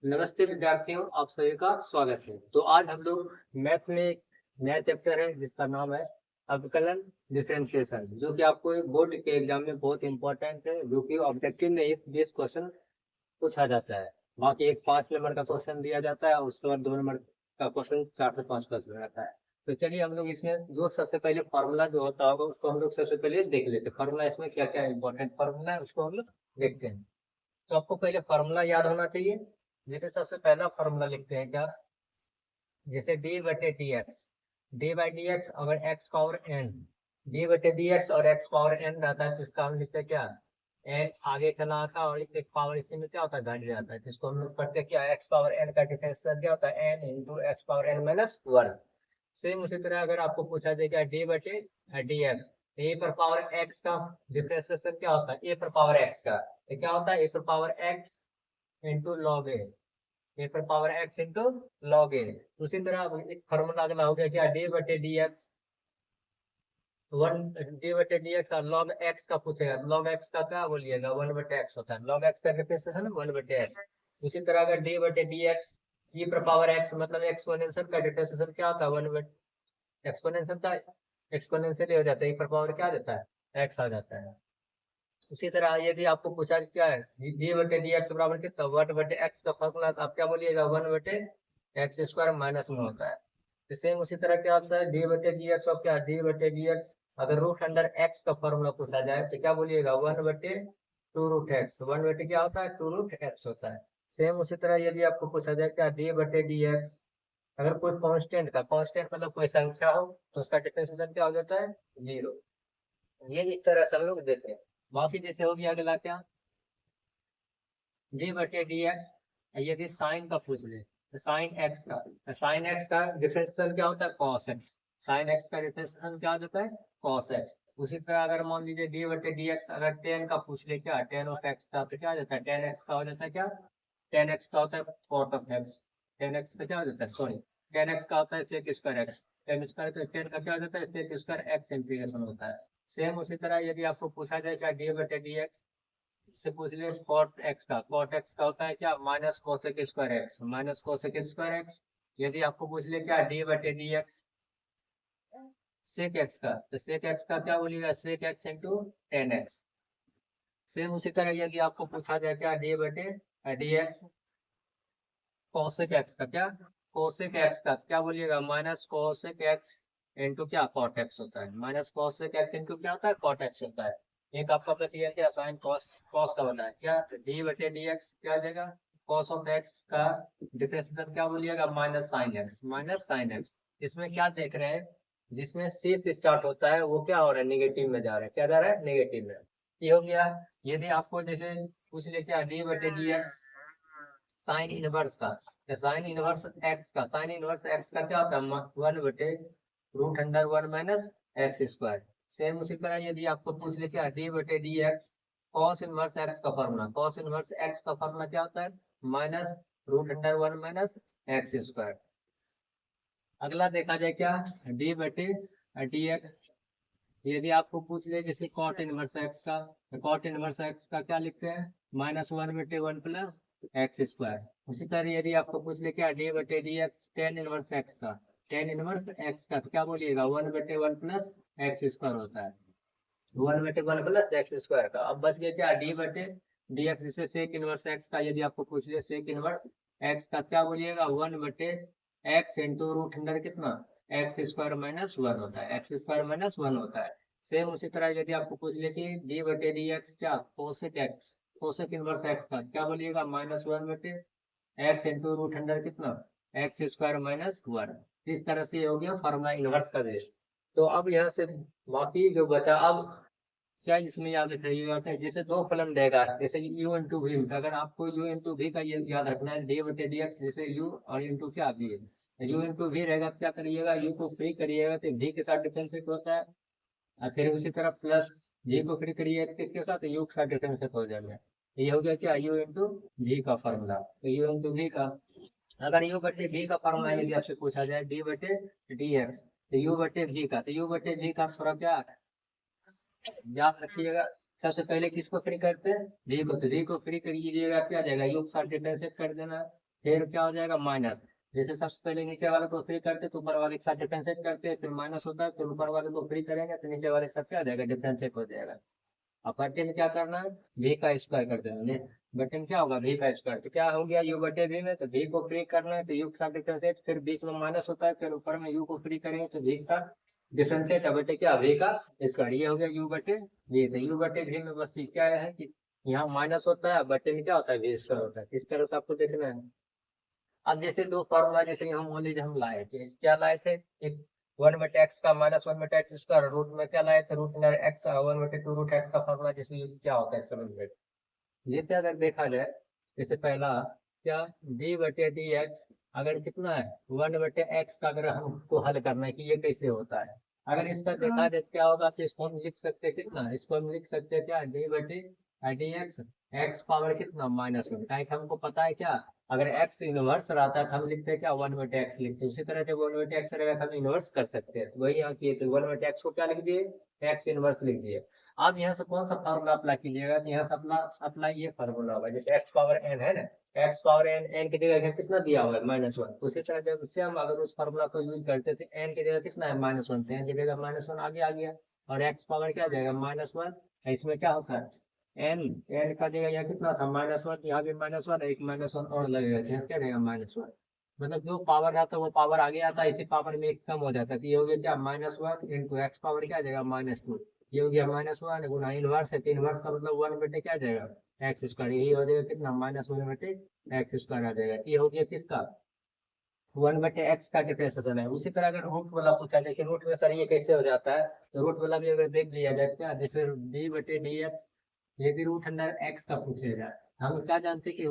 नमस्ते विद्यार्थियों, आप सभी का स्वागत है। तो आज हम लोग मैथ में एक नया चैप्टर है जिसका नाम है अवकलन डिफरेंशिएशन, जो कि आपको बोर्ड के एग्जाम में बहुत इंपॉर्टेंट है, जो कि ऑब्जेक्टिव में एक 20 क्वेश्चन पूछा जाता है। बाकी एक 5 नंबर का क्वेश्चन दिया जाता है और उसके बाद 2 नंबर का क्वेश्चन 4 से 5 क्वेश्चन रहता है। तो चलिए हम लोग इसमें जो सबसे पहले फार्मूला जो होता होगा उसको हम लोग सबसे पहले देख लेते हैं। फार्मूला इसमें क्या क्या इंपॉर्टेंट फार्मूला है उसको हम लोग देखते हैं। तो आपको पहले फार्मूला याद होना चाहिए। जैसे सबसे पहला फार्मूला लिखते हैं क्या, जैसे डी बटे d x, D by D x अगर एक्स पावर एन, डी बटे डी एक्स और एक्स पावर एन रहता है तो इसका हम लिखते हैं क्या, एन आगे चला आता है और एक पावर इसी में क्या होता है घट जाता है, जिसको हम लोग पढ़ते हैं क्या, एक्स पावर एन का डिफरेंशियल क्या होता है, n into x power n minus one. Same उसी तरह अगर आपको पूछा जाए क्या डी बटे डी एक्स, ए पर पावर एक्स का डिफरेंशिएशन क्या होता है, ए पर पावर एक्स का, तो क्या होता है ए पर पावर एक्स इंटू लॉग ए पर पावर एक्स इंटू लॉग ए। उसी तरह एक फॉर्मूला अगला हो गया क्या, डी बटे डी एक्स, वन डी बटे डी एक्स और लॉग एक्स का पूछेगा, लॉग एक्स का क्या बोलिएगा, वन बटे एक्स होता है, लॉग एक्स का डिफरेंशिएशन वन बटे एक्स। उसी तरह अगर डी बटे डी एक्स, ई पर पावर एक्स मतलब एक्सपोनेंशियल का डिफरेंशिएशन क्या होता है, वन बटे एक्सपोनेंशियल का एक्सपोनेंशियल हो जाता है, ई पर पावर क्या देता है, एक्स आ जाता है। उसी तरह यदि आपको पूछा क्या है, डी बटे डी एक्स बराबर कितना, वन बटे एक्स का फॉर्मूला आप क्या बोलिएगा, वन बटे एक्स स्क्वायर माइनस में होता है। तो सेम उसी तरह क्या होता है डी बटे डी एक्स और क्या, डी बटे डी एक्स अगर रूट अंडर एक्स का फॉर्मूला पूछा जाए तो क्या बोलिएगा, वन बटे टू रूट एक्स, वन बटे क्या होता है, टू रूट एक्स होता है। सेम उसी तरह यदि आपको पूछा जाए क्या, डी बटे डी एक्स अगर कोई कांस्टेंट का, कांस्टेंट मतलब कोई संख्या हो तो उसका डिफरेंशिएशन क्या हो जाता है, जीरो। ये इस तरह से हम लोग देते हैं। बाकी जैसे हो गया अगला क्या, डी बटे डी एक्स, यदि साइन का पूछ ले तो साइन एक्स का, साइन एक्स का डिफरेंशियल क्या होता है, कॉस एक्स, साइन एक्स का डिफरेंशियल क्या हो जाता है, कॉस एक्स। उसी तरह अगर मान लीजिए डी बटे डी एक्स अगर टेन का पूछ ले क्या, टेन ऑफ एक्स का, तो क्या हो जाता है, टेन एक्स का हो जाता है क्या, टेन एक्स का होता है cot of x, ten x का क्या हो जाता है, सॉरी टेन एक्स का होता है sec square x, tan square तो टेन का क्या हो जाता है, सेक स्क्वायर एक्स इंटीग्रेशन होता है। सेम उसी तरह यदि आपको पूछा जाए क्या, डी बटे डी एक्स से पूछ ले कॉट एक्स का, कॉट एक्स का होता है क्या, minus cosec square x, minus cosec square x. यदि आपको पूछ ले क्या, डी बटे डी एक्स सेक एक्स का, तो सेक एक्स का क्या बोलिएगा, sec x into ten x. Same उसी तरह यदि आपको पूछा जाए क्या, डी बटे डी एक्स कोसेक एक्स का, क्या कोसेक एक्स का क्या बोलिएगा, माइनस कोसेक एक्स इंटू क्या, कॉट एक्स होता है, माइनस कोसेक एक्स इंटू क्या होता है, कॉट एक्स होता है। एक आपका बस ये क्या, साइन कॉस, कॉस का बना है क्या, डी बटे डी एक्स क्या आ जाएगा, कॉस ऑफ एक्स का डिफरेंशियल क्या बोलिएगा, minus sine x, minus sine x. इसमें क्या देख रहे हैं, जिसमें सी से स्टार्ट होता है वो क्या हो रहा है, नेगेटिव में जा रहा है, क्या जा रहा है, नेगेटिव में। ये हो गया। यदि आपको जैसे पूछ ले क्या, डी बटे डी एक्स साइन इनवर्स का, साइन इनवर्स एक्स का, साइन इनवर्स एक्स का क्या होता है, वन बटे root under one minus x square. Same उसी तरह यदि आपको पूछ ले क्या, डी बटे d x cos inverse x का फॉर्मूला, कॉस इनवर्स एक्स का फॉर्मूला क्या होता है, minus root under one minus x square. अगला देखा जाए क्या, डी बटे डी एक्स, यदि आपको पूछ ले जैसे कॉट इनवर्स एक्स का, तो कॉट इनवर्स एक्स का क्या लिखते हैं, माइनस वन बटे वन प्लस एक्स स्क्वायर। उसी तरह यदि आपको पूछ ले क्या, डी बटे d x tan inverse x का, टेन इनवर्स एक्स का तो क्या बोलिएगा, वन बटे वन प्लस एक्स स्क्वायर होता है, वन बटे वन प्लस एक्स स्क्वायर का। अब बच गया क्या, डी बटे डी एक्स, जिसे सेक इनवर्स एक्स का यदि आपको पूछ ले सेक इनवर्स एक्स का क्या बोलिएगा, वन बटे एक्स इंटू रूट अंडर कितना, एक्स स्क्वायर माइनस वन होता है, एक्स स्क्वायर माइनस वन होता है। सेम उसी तरह यदि आपको पूछ ले कि डी बटे डी एक्स क्या, cosec x, cosec inverse x का क्या बोलिएगा, माइनस वन बटे एक्स इंटू रूट अंडर कितना, एक्स स्क्वायर माइनस वन। इस तरह से ये हो गया फॉर्मूला इनवर्स का बेस। तो अब यहाँ से बाकी जो बचा, अब क्या इसमें याद रखिएगा, जैसे दो फलन देगा जैसे u इंटू वी, अगर आपको u इंटू वी का ये याद रखना है, डी बटे डी एक्स, जैसे u और इंटू क्या वी, u इंटू वी रहेगा तो क्या करिएगा, u को फ्री करिएगा तो v के साथ डिफरेंशिएट होता है, और फिर उसी तरह प्लस v को फ्री करिएगा तो किसके साथ, u के साथ डिफरेंशिएट हो जाएगा। ये हो गया क्या, u इंटू वी का फॉर्मूला। तो u इंटू वी का, अगर u बटे v का फॉर्मूला यदि आपसे पूछा जाए डी बटे डी एक्स, तो u बटे v का, तो u बटे v का थोड़ा क्या याद रखिएगा, सबसे पहले किसको फ्री करते हैं, वी को, तो वी को फ्री कर लीजिएगा क्या आ जाएगा, यू के साथ डिफरेंशिएट कर देना, फिर क्या हो जाएगा माइनस। जैसे सबसे पहले नीचे वाले को फ्री करते तो ऊपर वाले के साथ डिफरेंशिएट करते हैं, फिर माइनस होता है, फिर ऊपर वाले को फ्री करेंगे तो नीचे वाले के साथ क्या हो जाएगा, डिफरेंशिएट हो जाएगा। अब बटे में क्या करना है, v का स्क्वायर कर देना। बटे में क्या होगा, v का स्क्वायर, तो क्या हो गया u बटे v में, तो v को फ्री करना है तो u के साथ डिफरेंशिएट, फिर बीच में माइनस होता है, फिर ऊपर में u को फ्री करेंगे तो v का डिफरेंशिएट बटे क्या, v का स्क्वायर, ये हो गया u बटे v। तो u बटे v में बस क्या है कि यहाँ माइनस होता है, बटे में क्या होता है, v स्क्वायर होता है। इस तरह से आपको देखना है। अब जैसे दो फॉर्मूला, जैसे हम मान लीजिए हम लाए थे, क्या लाए थे, एक 1/x का माइनस 1/x स्क्वायर, रूट में क्या लाए थे, रूट में x 1/2 रूट x का फॉर्मूला जैसे क्या होता है समझ में। जैसे अगर देखा जाए, जैसे पहला क्या, d बटे डी एक्स, अगर कितना है 1/x का, अगर हमको हल करना है कि ये कैसे होता है, अगर इसका देखा जाए क्या होगा, तो इसको हम लिख सकते हैं कितना, इसको हम लिख सकते हैं क्या, d बटे डी एक्स, एक्स पावर कितना -1, क्या हमको पता है क्या, अगर x इनवर्स रहता है तो हम लिखते हैं क्या, 1/x लिखते हैं। उसी तरह जब 1/x रहेगा तो हम इनवर्स कर सकते हैं, तो वही यहाँ किए थे, 1/x को क्या लिख दिए, x इनवर्स लिख दिए। आप यहाँ से कौन सा फार्मूला अप्लाई कीजिएगा, तो यहाँ से अपना अप्लाई ये फार्मूला होगा, जैसे x पावर n है ना, x पावर n, n की जगह कितना दिया हुआ है -1, उसी तरह जब से हम अगर उस फार्मूला को यूज करते थे, n की जगह कितना है -1, तो n की जगह -1 आगे आ गया, और x पावर क्या जाएगा -1, इसमें क्या होता है n, n का जगह यहाँ कितना था -1, यहाँ भी -1, एक -1 और लगेगा, तो यहाँ क्या रहेगा -1, मतलब जो पावर आता है वो पावर आगे आता है, इसी पावर में एक कम हो जाता है, तो ये हो गया क्या, -1 इंटू एक्स पावर क्या जाएगा -2, ये हो गया -1 गुना इनवर्स है, तो इनवर्स का मतलब 1 बटे क्या जाएगा, एक्स स्क्वायर, यही हो जाएगा कितना, -1 बटे एक्स स्क्वायर आ जाएगा। ये हो गया किसका, 1 बटे एक्स का डिफरेंशिएशन है। उसी तरह अगर रूट वाला पूछा, लेकिन रूट में सर ये कैसे हो जाता है, तो रूट वाला भी अगर देख लिया जाए क्या, जैसे डी बटे डी एक्स, ये भी रूट अंडर एक्स का पूछेगा, हम क्या जानते हैं कि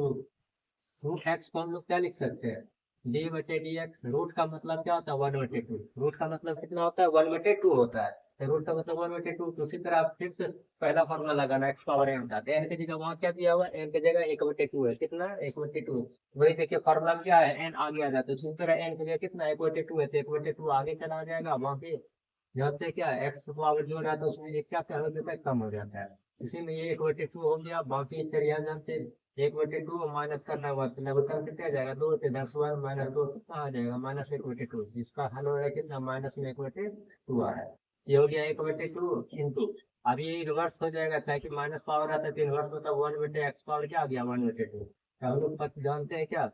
रूट एक्स को हम लोग क्या लिख सकते हैं, डी बटे डी एक्स, रूट का मतलब क्या होता है 1/2, रूट का मतलब कितना होता है 1/2 होता है, तो रूट का मतलब 1/2, तो उसी तरह आप फिर से पहला फॉर्मूला लगाना, एक्स पावर एन का, एन की जगह वहाँ क्या दिया हुआ है, एन की जगह 1/2 है, कितना 1/2, वही देखिए फॉर्मूला क्या है, एन आगे आ जाता है, तो उसी तरह एन की जगह कितना 1/2 है, तो 1/2 आगे चला जाएगा, वहाँ पे यहाँ पे क्या है, एक्स पावर जो रहता है उसमें एक क्या हो जाता है, कम हो जाता है, इसी में ये 1/2 हो गया, बाकी चलिए जानते 1/2 माइनस करना हुआ तो लगभग कितना जाएगा, 2 से 10 -2 कितना आ जाएगा, -1/2, इसका हल हो रहा है कितना, -1/2 आ रहा है, ये हो गया 1/2 इंटू, अब ये रिवर्स हो जाएगा, क्या कि माइनस पावर आता है तो इनवर्स मतलब 1/x पावर क्या आ गया 1/2, हम लोग जानते हैं क्या,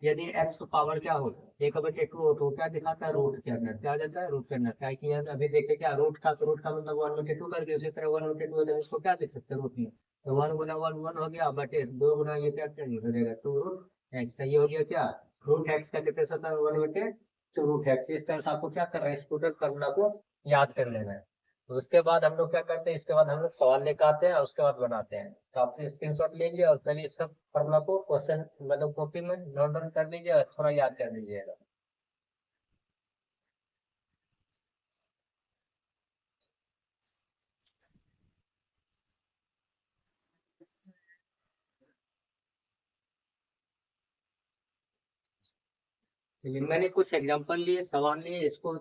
यदि x तो पावर क्या हो 1/2 हो तो क्या दिखाता है, रूट के अंदर क्या जाता है, रूट के अंदर, क्या कि यहाँ अभी देखे क्या रूट था, तो रूट का मतलब 1/2 कर दिया, उसी तरह 1/2 है, इसको क्या देख सकते हैं रूट में, तो 1 गुना 1 1 हो गया, बटे 2 गुना ये क्या हो जाएगा 2 रूट एक्स, का ये हो गया क्या, रूट एक्स का डिफरेंशिएशन 1/2 रूट एक्स। इस तरह से आपको क्या करना है, इस टोटल फार्मूला को याद कर लेना है। तो उसके बाद हम लोग क्या करते हैं, इसके बाद हम लोग सवाल लेकर आते हैं और उसके बाद बनाते हैं, तो आप स्क्रीनशॉट लीजिए और पहले इस सब फॉर्मूला को क्वेश्चन मतलब कॉपी में नोट डाउन कर लीजिए और थोड़ा याद कर लीजिएगा। चलिए, मैंने कुछ एग्जांपल लिए, सवाल लिए, इसको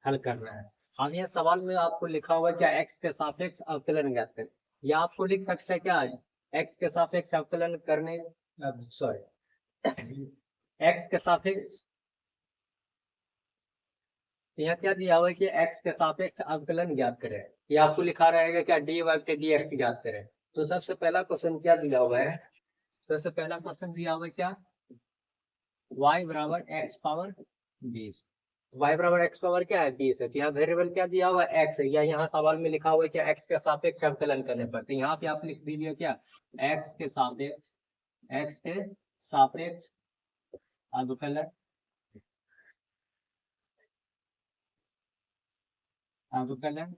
हल करना है। अब यहाँ सवाल में आपको लिखा हुआ है क्या, एक्स के सापेक्ष अवकलन ज्ञात करें, या आपको लिख सकते हैं क्या, एक्स के सापेक्ष अवकलन करने, सॉरी एक्स के सापेक्ष, यहाँ क्या दिया हुआ है कि एक्स के सापेक्ष अवकलन ज्ञात करें, ये आपको लिखा रहेगा क्या, डी वाई के डी एक्स ज्ञात करें। तो सबसे पहला क्वेश्चन क्या दिया हुआ है, सबसे पहला क्वेश्चन दिया हुआ है क्या, y बराबर एक्स पावर 20, y बराबर एक्स पावर क्या है 20 है, तो यहाँ वेरिएबल क्या दिया हुआ है x है, या यहाँ सवाल में लिखा हुआ है क्या, x के सापेक्ष अवकलन करने पर, तो यहाँ पे आप लिख दीजिए क्या, x के सापेक्ष, x के सापेक्ष अवकलन, अवकलन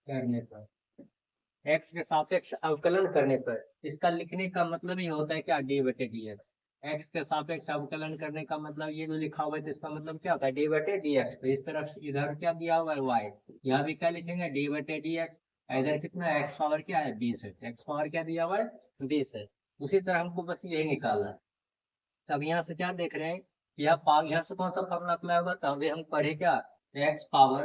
करने पर, x के सापेक्ष अवकलन करने पर, इसका लिखने का मतलब ही होता है क्या, डी बटे डी एक्स, एक्स के सापेक्ष अवकलन करने का मतलब ये जो लिखा हुआ है, तो इसका मतलब क्या होता है, डी बटे डी एक्स, तो इस तरफ इधर क्या दिया हुआ है y, यहाँ भी क्या लिखेंगे डी बटे डी एक्स, इधर कितना एक्स पावर क्या है 20 है, एक्स पावर क्या दिया हुआ है 20 है, उसी तरह हमको बस यही निकालना है। तब यहाँ से क्या देख रहे हैं, यहाँ से कौन सा फॉर्मूला अप्लाई होगा, तो अभी हम पढ़े क्या, एक्स पावर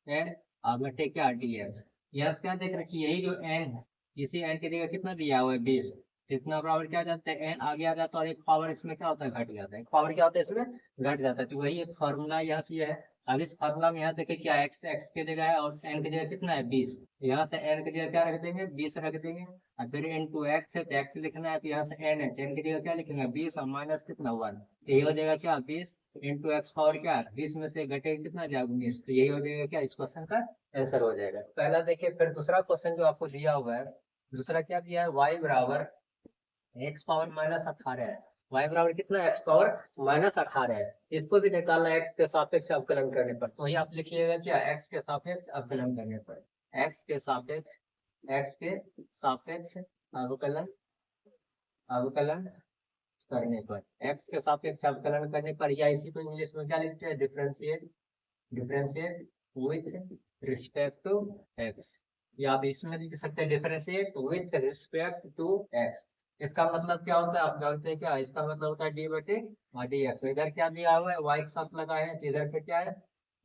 एन बटे क्या डी एक्स, यहाँ से क्या देख रहे हैं कि यही जो एन है, इसी एन की जगह कितना दिया हुआ है 20, जितना पावर क्या जाता है एन आगे आ जाता है और एक पावर इसमें क्या होता है घट जाता है, एक पावर क्या होता है इसमें घट जाता है। तो वही एक फॉर्मूला यहाँ से ये है। अब इस फॉर्मूला में यहाँ देखिए क्या एक्स एक्स की जगह है और एन की जगह कितना है 20। यहाँ से एन की जगह क्या रख देंगे 20 रख देंगे और फिर इन टू एक्स है तो एक्स लिखना है तो यहाँ से एन है तो एन की जगह क्या लिखेंगे 20 और माइनस कितना 1। यही हो जाएगा क्या 20 इंटू एक्स पावर क्या है 20 में से घटे कितना जाएगा 19। तो यही हो जाएगा क्या इस क्वेश्चन का आंसर हो जाएगा। पहला देखिए फिर दूसरा क्वेश्चन जो आपको दिया हुआ है, दूसरा क्या दिया है y बराबर एक्स पावर माइनस 18 है। y बराबर कितना है एक्स पावर माइनस 18 है। इसको भी निकालना है एक्स के सापेक्ष अवकलन करने पर। तो वही आप लिखिएगा क्या एक्स के सापेक्ष अवकलन करने पर, एक्स के सापेक्ष अवकलन अवकलन करने पर, एक्स के सापेक्ष अवकलन करने पर, या इसी को इंग्लिश में क्या लिखते हैं differentiate with respect to x, या आप इसमें लिख सकते हैं differentiate with respect to x. इसका मतलब क्या होता है आप जानते हैं क्या, इसका मतलब होता है डी बटे डी एक्स। इधर क्या दिया हुआ है y के साथ लगा है तो इधर पे क्या है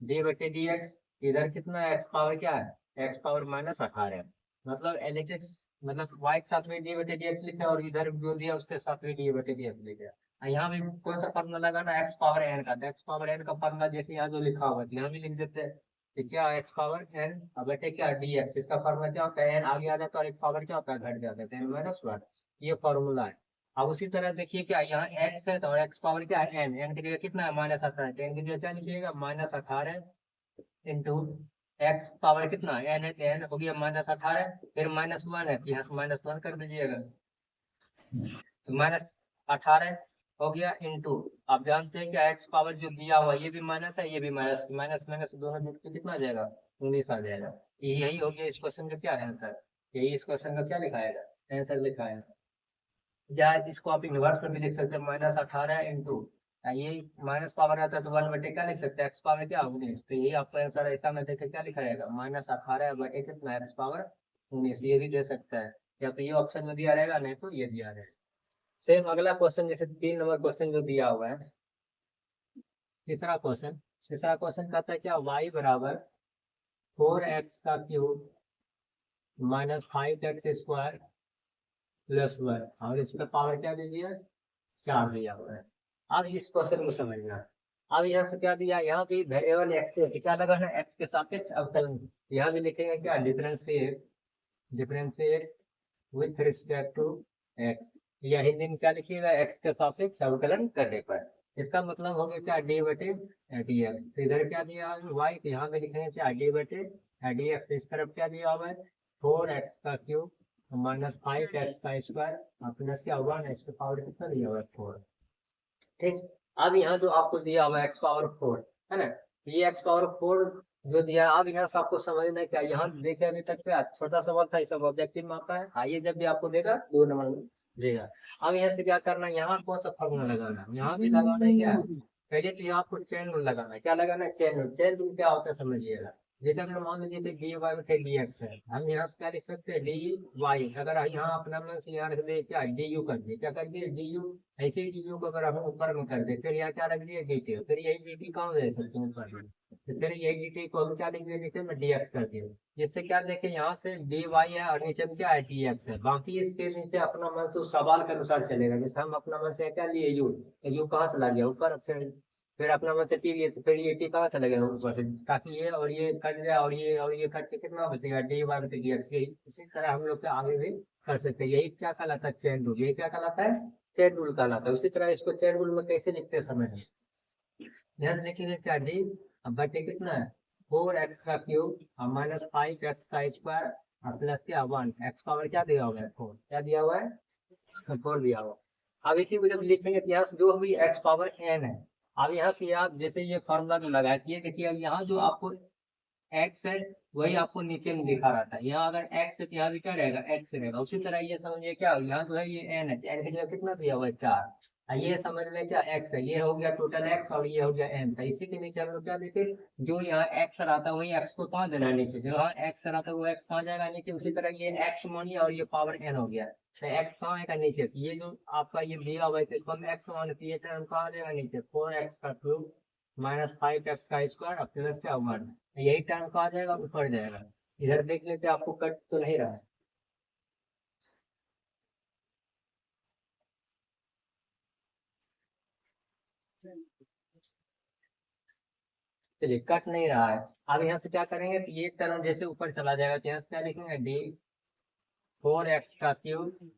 डी बटे डी एक्स। इधर कितना है एक्स पावर क्या है एक्स पावर माइनस 18 है। मतलब एलएचएक्स मतलब y के साथ में डी बटे डी एक्स लिखा है और इधर जो दिया उसके साथ में डी बटे डी एक्स लिखा है। यहाँ भी कौन सा फॉर्मूला लगाना एक्स पावर एन का, तो एक्स पावर एन का फॉर्मूला जैसे यहाँ जो लिखा हुआ है यहाँ भी लिख देते हैं। तो क्या एक्स पावर एन अब बटे क्या डी एक्स, इसका फॉर्मूला क्या होता है एन आगे आ जाता है और एक पावर क्या होता है घट जाता है तो एन माइनस 1। ये फॉर्मूला है। अब उसी तरह देखिए क्या यहाँ एक्स है तो एक्स पावर क्या है एन, एन की जगह कितना है माइनस 18 तो एन की जगह क्या लिखिएगा माइनस 18 इंटू एक्स पावर कितना एन है तो एन हो गया माइनस 18 फिर माइनस 1 है तो यहाँ से माइनस 1 कर दीजिएगा तो माइनस 18 हो गया इंटू आप जानते हैं कि एक्स पावर जो दिया हुआ ये भी माइनस है ये भी माइनस, माइनस माइनस दोनों जुट के कितना आ जाएगा 19 आ जाएगा। यही हो गया इस क्वेश्चन का क्या आंसर, यही इस क्वेश्चन का क्या लिखाएगा आंसर लिखाएगा। या इसको आप इनवर्स में भी लिख सकते हैं माइनस 18 इंटू ये माइनस पावर आता है तो 1 बटे क्या लिख सकते हैं एक्स पावर क्या 19। तो यही आपका आंसर ऐसा में देखे क्या लिखा रहेगा माइनस 18 बटे कितना एक्स पावर 19, ये भी दे सकता है या तो ये ऑप्शन में दिया रहेगा नहीं तो ये दिया रहेगा। सेम अगला क्वेश्चन जैसे 3 नंबर क्वेश्चन जो दिया हुआ है, तीसरा क्वेश्चन कहता है क्या y बराबर 4x का cube minus 5x square plus 1 और इसका पावर क्या दे दिया 4 दिया हुआ है। अब इस क्वेश्चन को समझना, अब यहाँ से क्या दिया यहाँ भी वेरिएबल एक्स है क्या लगाना एक्स के सापेक्ष अवकलन, यहाँ भी लिखेंगे क्या differentiate with respect to x, या हिंदी में क्या लिखिएगा एक्स के सापेक्ष अवकलन करने पर। इसका मतलब हो गया क्या डी बटे डी एक्स। इधर क्या दिया वाई तो यहाँ पे लिखेंगे क्या डी बटे डी एक्स। इस तरफ क्या दिया हुआ है 4x का क्यूब माइनस 5x का स्क्वायर और प्लस क्या 1 एक्स का पावर कितना दिया हुआ है 4। ठीक, अब यहाँ जो आपको दिया हुआ है एक्स पावर 4 है ना, ये एक्स पावर 4 जो दिया है अब यहाँ से आपको समझना है क्या, यहाँ देखे अभी तक क्या छोटा सवाल था, सब ऑब्जेक्टिव में आता है, आइए जब भी आपको देगा 2 नंबर में देगा। अब यहाँ से क्या करना है यहाँ कौन सा फॉर्मूला लगाना है, यहाँ भी लगाना है क्या पहले तो यहाँ आपको चेन रूल लगाना है। क्या लगाना है चेन रूल। चेन रूल क्या होता है समझिएगा, जैसे अगर मान लीजिए डी वाई बटे डी एक्स है, हम यहाँ से क्या लिख सकते हैं डी वाई, अगर यहाँ अपना मन से यहाँ रख दे क्या डी यू कर दिए, क्या कर दिए डी यू, ऐसे ही डी यू को अगर हम ऊपर में कर दे फिर यहाँ क्या रख दिए डी टी, फिर यही डी टी कहाँ दे सकते हैं ऊपर में, तो फिर यही डी टी को हम क्या लिख दिए नीचे में डी एक्स कर दिए। जिससे क्या देखें यहाँ से डी वाई है और नीचे में क्या है डी एक्स है, बाकी इसके नीचे अपना मन से उस सवाल के अनुसार चलेगा। जैसे हम अपना मन से क्या लिए यू कहाँ से लग गया ऊपर, फिर अपना मन से टी लिए तो फिर ये टी कहाँ से लगेगा ऊपर से, ताकि ये और ये कट जाए और ये कट के कितना बचेगा डी वाई बटे डी एक्स। इसी तरह हम लोग आगे भी कर सकते हैं, यही क्या कहलाता है चेन रूल, ये क्या कहलाता है चेन रूल कहलाता है। उसी तरह इसको चेन रूल में कैसे लिखते हैं समझ यहाँ से लिखेंगे क्या डी बटे कितना है 4x का क्यूब और माइनस 5x का स्क्वायर और प्लस क्या 1 एक्स पावर क्या दिया हुआ है 4, क्या दिया हुआ है 4 दिया हुआ। अब इसी को जब लिखेंगे तो यहाँ से जो भी एक्स पावर n है, अब यहाँ से आप जैसे ये फॉर्मूला जो लगाया ये देखिए अब यहाँ जो आपको एक्स है वही आपको नीचे में दिखा रहा था, यहाँ अगर एक्स है तो यहाँ भी क्या रहेगा एक्स रहेगा। उसी तरह ये समझिए क्या यहाँ जो है ये एन है, एन की जगह कितना दिया हुआ है 4, ये समझ लें क्या एक्स है, ये हो गया टोटल एक्स और ये हो गया एन था। इसी के नीचे हम लोग क्या देखे जो यहाँ एक्स रहता है वही एक्स को कहाँ देना है नीचे, जो यहाँ एक्स रहता है वो एक्स कहाँ जाएगा नीचे। उसी तरह ये एक्स मानिए और ये पावर एन हो गया तो एक्स कहाँ आएगा नीचे, ये जो आपका ये दिया हुआ है इसको हम एक्स मान ये टर्म कहाँ आ जाएगा नीचे 4x का क्यूब माइनस 5x का स्क्वायर और प्लस क्या 1, यही टर्म कहाँ जाएगा ऊपर जाएगा। इधर देख लेते आपको कट तो नहीं रहा है। चलिए कट नहीं रहा है। अब यहाँ से क्या करेंगे कि ये टर्म जैसे ऊपर चला जाएगा तो यहाँ से क्या लिखेंगे डी 4x का क्यूब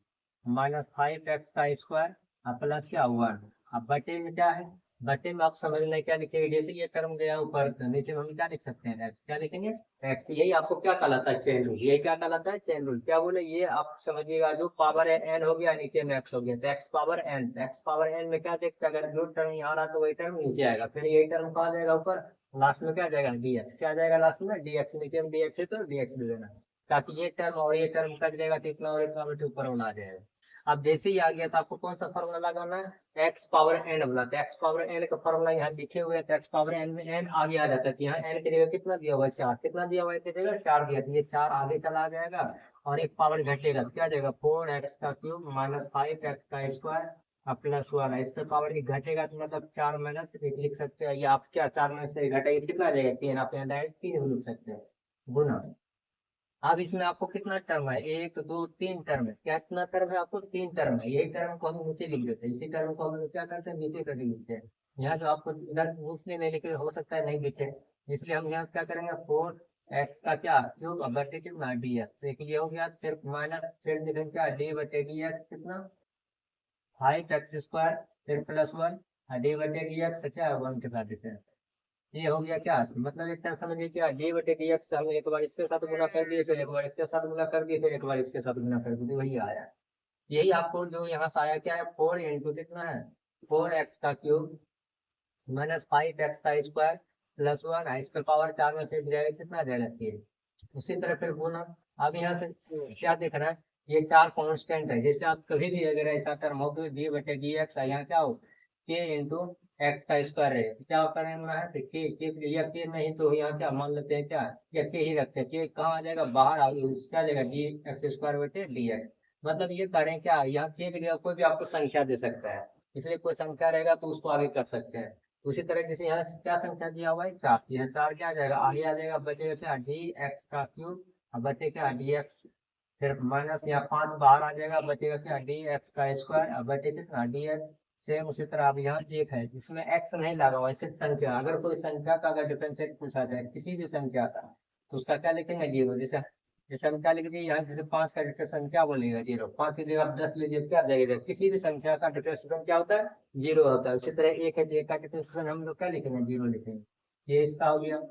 माइनस 5x का स्क्वायर और प्लस क्या 1। अब बटे में क्या है, बटे में आप समझ लें क्या लिखेंगे, जैसे ये टर्म गया ऊपर तो नीचे में हम क्या लिख सकते हैं x, क्या लिखेंगे x। यही आपको क्या कहलाता है चेन रूल, यही क्या कहलाता है चेन रूल। क्या बोले ये आप समझिएगा, जो पावर है n हो गया नीचे में x हो गया तो x power n, x power n में क्या देखते हैं, अगर जो टर्म यहाँ रहा तो वही टर्म नीचे आएगा, फिर यही टर्म कहा जाएगा ऊपर, लास्ट में क्या जाएगा dx, क्या जाएगा लास्ट में dx, नीचे में dx है तो dx दे देना, ताकि ये टर्म और ये टर्म कट जाएगा तो इतना और इतना बेटे ऊपर होना आ जाएगा। अब जैसे ही आ गया तो आपको कौन सा फॉर्मूला लगाना है, एक्स पावर एन वाला। तो एक्स पावर एन का फॉर्मूला यहाँ लिखे हुए हैं, तो एक्स पावर एन में एन आगे आ जाता है, तो यहाँ एन की जगह कितना दिया हुआ है 4, कितना दिया हुआ है इसकी जगह 4 दिया, तो ये 4 आगे चला जाएगा और एक पावर घटेगा तो क्या जाएगा 4x का क्यूब माइनस 5x का स्क्वायर प्लस 1 है। इसका पावर एक घटेगा तो मतलब 4 माइनस 1 लिख सकते हैं, या आप क्या 4 में से घटेगा कितना आ जाएगा 3, आप यहाँ डायरेक्ट 3 लिख सकते हैं गुना। अब इसमें आपको कितना टर्म है, 1 2 3 टर्म है, क्या कितना टर्म है आपको 3 टर्म है। यही टर्म को हम नीचे लिख देते हैं, इसी टर्म को हम क्या करते हैं नीचे कर लिखते हैं। यहाँ जो आपको इधर इसलिए नहीं लिखे, हो सकता है नहीं लिखे, इसलिए हम यहाँ क्या करेंगे 4x का क्या क्यूब बटे कितना dx, एक ये हो गया, फिर माइनस फिर लिखेंगे क्या d बटे dx कितना 5x स्क्वायर, फिर प्लस 1 d बटे dx क्या 1 के साथ डिफरेंस। ये हो गया क्या, मतलब एक तरह समझिए क्या डी बटे डी एक्स हम एक बार इसके साथ गुना कर दिए, फिर एक बार इसके साथ गुना कर दिए, फिर एक बार इसके साथ गुना कर दिए, वही आया। यही आपको जो यहाँ से आया क्या है 4 इंटू कितना है 4x का क्यूब माइनस 5x का स्क्वायर प्लस 1 है, इस पर पावर 4 में से जाएगा कितना जाएगा 3। उसी तरह फिर गुना। अब यहाँ से क्या देख रहा है, ये 4 कांस्टेंट है, जैसे आप कभी भी अगर ऐसा टर्म हो तो डी बटे डी एक्स यहाँ क्या हो के इंटू एक्स का स्क्वायर है, क्या करना है तो के या के नहीं तो यहाँ क्या मान लेते हैं क्या, या के ही रखते हैं, के कहाँ आ जाएगा बाहर आ क्या आ जाएगा डी एक्स स्क्वायर बटे डी एक्स। मतलब ये करें क्या, यहाँ के जगह कोई भी आपको संख्या दे सकता है, इसलिए कोई संख्या रहेगा तो उसको आगे कर सकते हैं। उसी तरह जैसे यहाँ क्या संख्या दिया हुआ है 4, यह 4 क्या आ जाएगा आगे आ जाएगा, बचेगा क्या डी एक्स का क्यूब और बचे क्या डी एक्स, फिर माइनस यहाँ 5 बाहर आ जाएगा, बचेगा क्या डी एक्स का स्क्वायर और बचे कितना डी एक्स। सेम उसी तरह अब यहाँ एक है जिसमें एक्स नहीं लगा हुआ, सिर्फ संख्या, अगर कोई संख्या का अगर डिफरेंशिएट पूछा जाए किसी भी संख्या का तो उसका क्या लिखेंगे जीरो। जैसे जैसे हम क्या लिख दिए यहाँ, जैसे 5 का डिफरेंस संख्या बोलेगा 0, 5 की जगह आप 10 लीजिए क्या जाएगा, किसी भी संख्या का डिफरेंशिएशन क्या होता है 0 होता है। उसी तरह एक है तो एक का डिफरेंशिएशन हम लोग क्या लिखेंगे 0 लिखेंगे। ये इसका हो गया।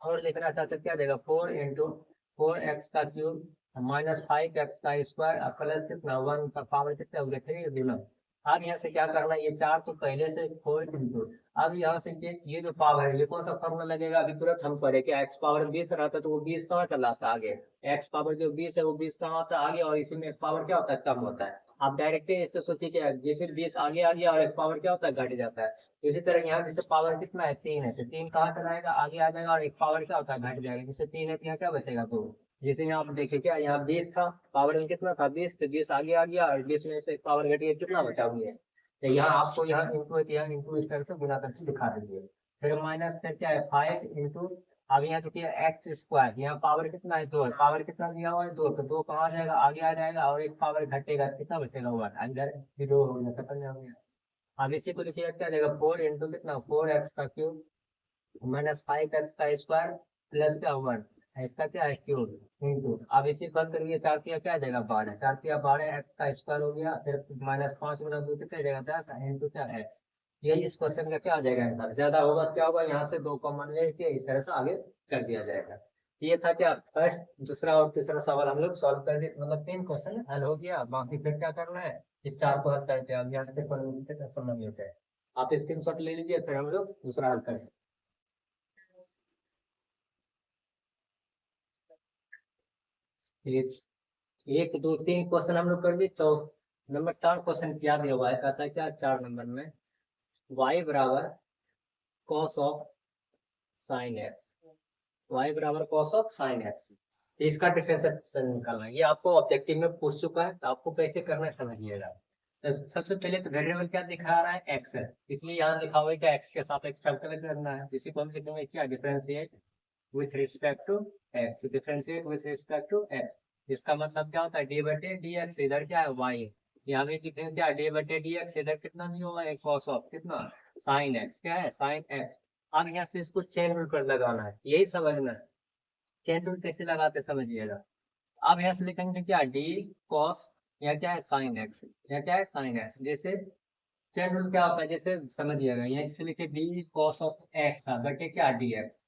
और लिखना चाहते क्या देगा 4 इंटू 4x का क्यूब माइनस 5x का स्क्वायर प्लस कितना 1 का पावर कितना हो गया 3 गुना। अब यहाँ से क्या करना है, ये 4 तो पहले से 4 इंटू, अब यहाँ से ये जो पावर है ये कौन सा फॉर्मूला लगेगा, अभी तुरंत हम पढ़े कि x पावर 20 रहता तो वो 20 कहाँ चला आता आगे, x पावर जो 20 है वो 20 कहाँ आता आगे, और इसी में एक पावर क्या होता है कम होता है। आप डायरेक्ट इससे सोचिए कि जैसे 20 आगे आ गया और एक पावर क्या होता है घट जाता है, इसी तरह यहाँ जैसे पावर कितना है 3 है तो 3 कहाँ चला आएगा आगे आ जाएगा और एक पावर क्या होता है घट जाएगा, जैसे 3 है तो यहाँ क्या बचेगा 2। जैसे यहाँ आप देखिए क्या यहाँ 20 था, पावर में कितना था 20, तो 20 आगे आ गया और 20 में से पावर घट गया कितना बचा हुआ है, तो यहाँ आपको यहाँ इंटू इस तरह से गुना करके दिखा दीजिए। फिर माइनस फिर क्या है 5 इंटू, अब यहाँ देखिए एक्स स्क्वायर, यहाँ पावर कितना है 2 है, पावर कितना दिया हुआ है 2, तो 2 कहाँ आ जाएगा आगे आ जाएगा और एक पावर घटेगा कितना बचेगा 1, अंदर 0 हो गया खत्म हो गया। अब इसी को लिखिए क्या देगा 4 इंटू कितना 4x का क्यूब माइनस 5x का स्क्वायर प्लस का 1, इसका क्या है क्यूब इंटू, अब इसी पर करिए 4 तिया क्या देगा 12, 4 तिया 12 एक्स का स्क्वायर हो गया, फिर माइनस 5 गुना 2 कितना देगा 10 इंटू क्या एक्स। यही इस क्वेश्चन का क्या आ जाएगा आंसर, ज्यादा होगा क्या होगा यहाँ से 2 कॉमन लेके इस तरह से आगे कर दिया जाएगा। ये था क्या फर्स्ट दूसरा और तीसरा सवाल हम लोग सॉल्व कर दिए, मतलब 3 क्वेश्चन हल हो गया, बाकी फिर क्या करना है इस 4 को हल करते हैं, यहाँ से समझ नहीं होता है। आप स्क्रीनशॉट ले लीजिए फिर हम लोग दूसरा हल करें। एक दो तीन क्वेश्चन हम लोग कर दिए, नंबर 4 क्वेश्चन क्या दिया हुआ है, कहता है क्या 4 नंबर में y बराबर cos of sine x, y बराबर cos ऑफ साइन एक्स, इसका डिफरेंशिएशन निकालना है। ये आपको ऑब्जेक्टिव में पूछ चुका है तो आपको कैसे करना है समझिएगा। तो सबसे पहले तो वेरिएबल क्या दिखा रहा है x है, इसलिए यहाँ लिखा हुआ है कि x के सापेक्ष कैलकुलेट करना है, इसी को हम लिखेंगे क्या differentiate with respect to x, differentiate with respect to x। इसका मतलब क्या होता है डी बटे डी एक्स, इधर क्या है y, यहाँ भी लिखेंगे क्या, डी बटे डी एक्स, इधर कितना नहीं होगा, एक कॉस ऑफ कितना साइन एक्स, क्या है साइन एक्स। अब यहाँ से इसको चेन रूल पर लगाना है, यही समझना है, चेन रूल कैसे लगाते समझिएगा। अब यहाँ से लिखेंगे क्या, डी कॉस, या क्या है साइन एक्स, या क्या है साइन एक्स। जैसे चेन रूल क्या होता है, जैसे समझिएगा, यहाँ इससे लिखे डी कॉस ऑफ एक्स बटे क्या डी एक्स।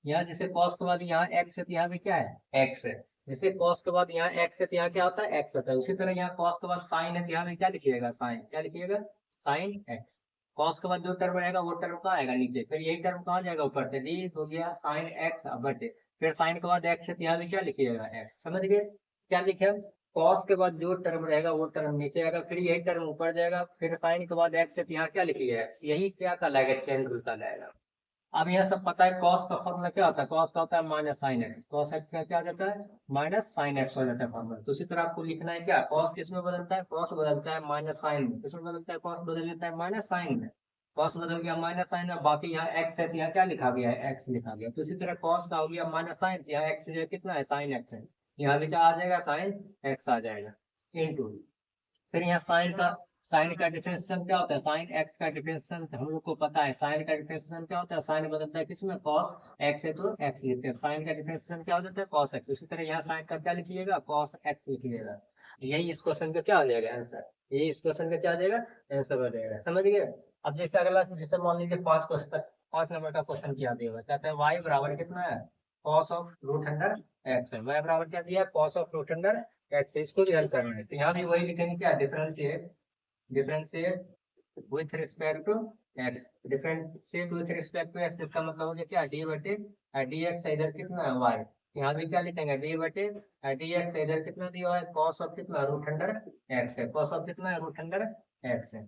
यहाँ जैसे कॉस के बाद यहाँ एक्स है तो यहाँ भी क्या है एक्स है। जैसे कॉस के बाद यहाँ एक्स है तो यहाँ क्या होता है एक्स होता है। उसी तरह यहाँ कॉस के बाद साइन है तो यहाँ में क्या लिखिएगा साइन, क्या लिखिएगा साइन एक्स। कॉस के बाद जो टर्म रहेगा वो टर्म कहाँ आएगा नीचे, फिर यही टर्म कहाँ जाएगा ऊपर से, डी हो गया साइन एक्स बटे, फिर साइन के बाद एक्स है तो यहाँ भी क्या लिखिएगा एक्स। समझ गए, क्या लिखे हम, कॉस के बाद जो टर्म रहेगा वो टर्म नीचे आएगा, फिर यही टर्म ऊपर जाएगा, फिर साइन के बाद एक्स है तो यहाँ क्या लिखिएगा एक्स। यही क्या कहलाएगा, चेन रूल कहलाएगा। अब यह सब पता है, कॉस का फॉर्मूला क्या होता है, कॉस का होता है minus sine x, cos x का क्या हो जाता है माइनस साइन एक्स हो जाता है फॉर्मूला। तो उसी तरह आपको लिखना है क्या, कॉस किसमें बदलता है, कॉस बदलता है माइनस साइन में, किसमें बदलता है कॉस बदल जाता है माइनस साइन में, कॉस बदल गया माइनस साइन में। बाकी यहाँ एक्स है तो यहाँ क्या लिखा गया है एक्स लिखा गया। तो इसी तरह कॉस का हो गया माइनस साइन, यहाँ एक्स जो कितना है साइन एक्स है, यहाँ भी क्या आ जाएगा साइन एक्स आ जाएगा इनटू। फिर यहाँ साइन का डिफरेंशियल क्या होता है, साइन एक्स का डिफरेंशियल हम लोग को पता है, साइन का डिफरेंशियल क्या होता है, साइन बदलता है किसमें कॉस एक्स है तो एक्स लिखते हैं, साइन का डिफरेंशियल क्या हो जाता है कॉस एक्स। उसी तरह यहाँ साइन का क्या लिखिएगा कॉस एक्स लिखिएगा। यही इस क्वेश्चन का क्या हो जाएगा आंसर, यही इस क्वेश्चन का क्या आ जाएगा आंसर हो जाएगा। समझ गए। अब जैसे अगला, जैसे मान लीजिए 5 नंबर का क्वेश्चन किया दिया हुआ, कहते हैं वाई बराबर कितना है cos of root under x है, वाई बराबर क्या दिया cos of root under x, इसको भी हल करना है। तो यहाँ भी वही लिखेंगे क्या, differentiate with respect to x, differentiate with respect to x, इसका मतलब हो गया क्या डी बटे डी एक्स, इधर कितना है वाई, यहाँ भी क्या लिखेंगे डी बटे डी एक्स, इधर कितना दिया हुआ है कॉस ऑफ कितना रूट अंडर एक्स है, कॉस ऑफ कितना है रूट अंडर एक्स है।